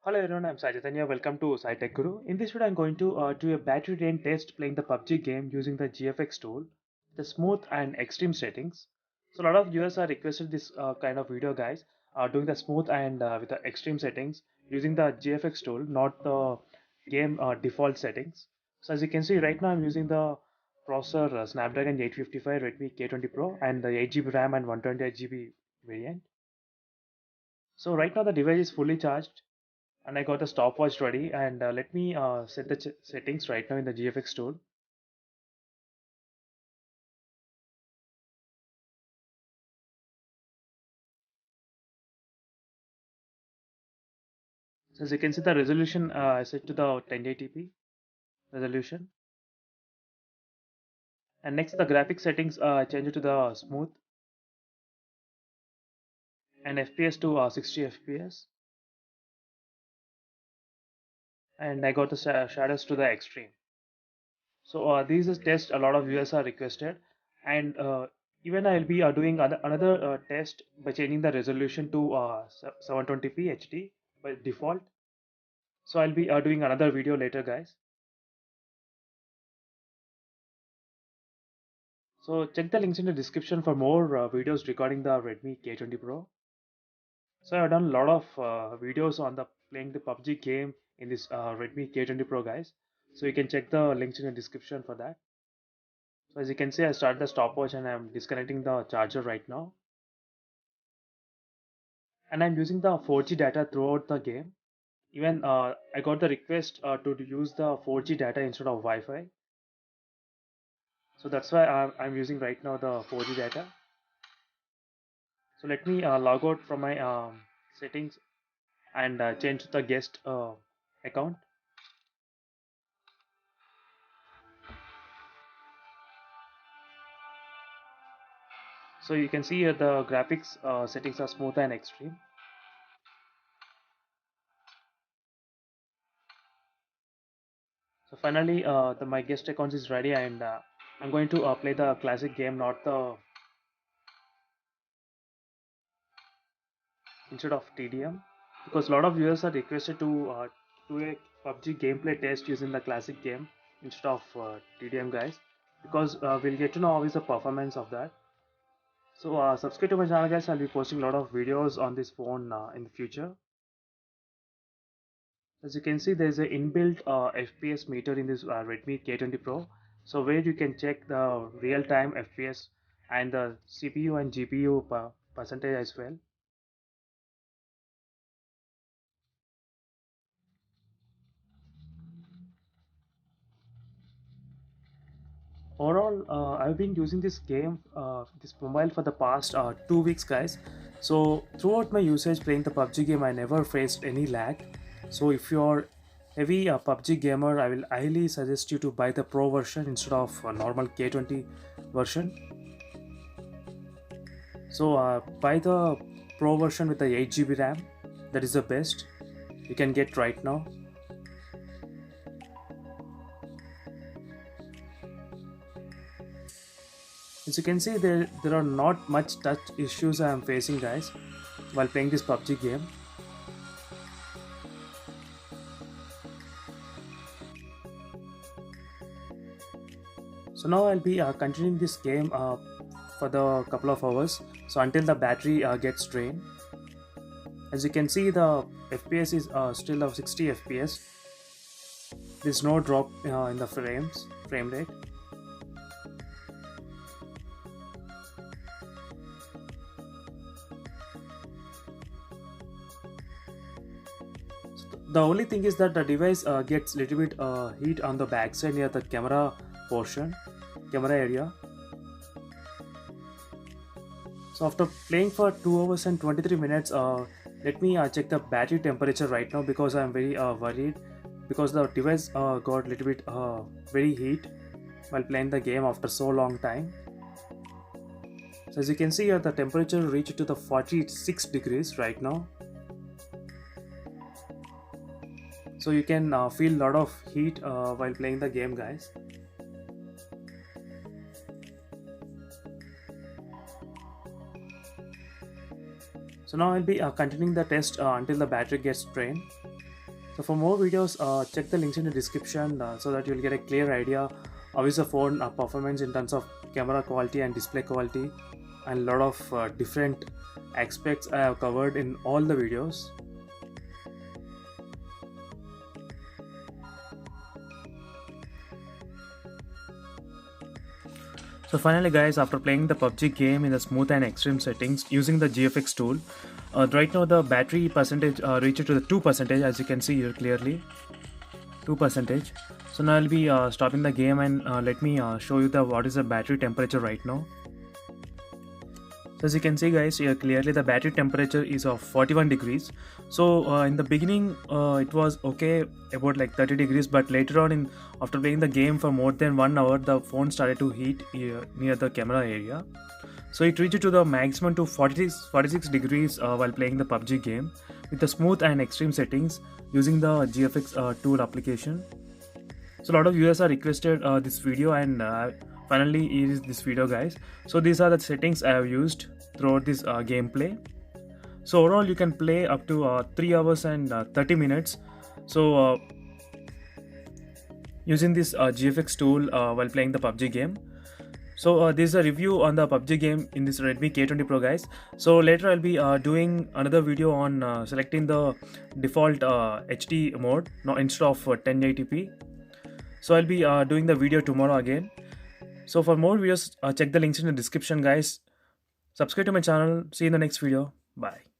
Hello everyone, I'm Sajitanya. Welcome to SciTech Guru. In this video, I'm going to do a battery drain test playing the PUBG game using the GFX tool, the smooth and extreme settings. So a lot of viewers are requested this kind of video, guys, doing the smooth and with the extreme settings using the GFX tool, not the game default settings. So as you can see, right now I'm using the processor Snapdragon 855 Redmi K20 Pro and the 8 GB RAM and 128 GB variant. So right now the device is fully charged and I got the stopwatch ready, and let me set the settings right now in the GFX tool. So as you can see, the resolution I set to the 1080p resolution, and next the graphic settings I change it to the smooth and FPS to 60 FPS, and I got the shadows to the extreme. So these is test a lot of viewers are requested, and even I'll be doing another test by changing the resolution to 720p HD by default. So I'll be doing another video later, guys. So check the links in the description for more videos regarding the Redmi K20 Pro. So I've done a lot of videos on the playing the PUBG game in this Redmi K20 Pro, guys. So you can check the links in the description for that. So as you can see, I started the stopwatch and I'm disconnecting the charger right now. And I'm using the 4G data throughout the game. Even I got the request to use the 4G data instead of Wi-Fi. So that's why I'm using right now the 4G data. So let me log out from my settings and change the guest account. So you can see here the graphics settings are smooth and extreme. So finally my guest account is ready, and I'm going to play the classic game, not the instead of TDM, because a lot of viewers are requested to do a PUBG gameplay test using the classic game instead of TDM, guys, because we'll get to know how is the performance of that. So subscribe to my channel, guys. I'll be posting a lot of videos on this phone in the future. As you can see, there is an inbuilt FPS meter in this Redmi K20 Pro. So where you can check the real-time FPS and the CPU and GPU percentage as well. Overall, I've been using this game, this mobile for the past 2 weeks, guys. So throughout my usage playing the PUBG game, I never faced any lag. So if you're heavy PUBG gamer, I will highly suggest you to buy the Pro version instead of a normal K20 version. So buy the Pro version with the 8 GB RAM. That is the best you can get right now. As you can see, there are not much touch issues I am facing, guys, while playing this PUBG game. So now I'll be continuing this game for the couple of hours. So until the battery gets drained. As you can see, the FPS is still of 60 FPS. There's no drop in the frame rate. The only thing is that the device gets little bit heat on the backside near the camera area. So after playing for 2 hours and 23 minutes, let me check the battery temperature right now, because I'm very worried, because the device got little bit very heat while playing the game after so long time. So as you can see here, the temperature reached to the 46 degrees right now. So you can feel a lot of heat while playing the game, guys. So now I'll be continuing the test until the battery gets drained. So for more videos, check the links in the description so that you'll get a clear idea how is the phone performance in terms of camera quality and display quality, and a lot of different aspects I have covered in all the videos. So finally guys, after playing the PUBG game in the smooth and extreme settings using the GFX tool, right now the battery percentage reached to the 2%, as you can see here clearly, 2%. So now I'll be stopping the game and let me show you the what is the battery temperature right now. So as you can see guys, here clearly the battery temperature is of 41 degrees. So in the beginning it was okay about like 30 degrees, but later on after playing the game for more than 1 hour, the phone started to heat near the camera area. So it reached to the maximum to 46 degrees while playing the PUBG game with the smooth and extreme settings using the GFX tool application. So a lot of viewers are requested this video, and finally here is this video guys. So these are the settings I have used throughout this gameplay. So overall you can play up to 3 hours and 30 minutes. So using this GFX tool while playing the PUBG game. So this is a review on the PUBG game in this Redmi K20 Pro guys. So later I'll be doing another video on selecting the default HD mode now instead of 1080p. So I'll be doing the video tomorrow again. So for more videos, check the links in the description guys. Subscribe to my channel. See you in the next video. Bye.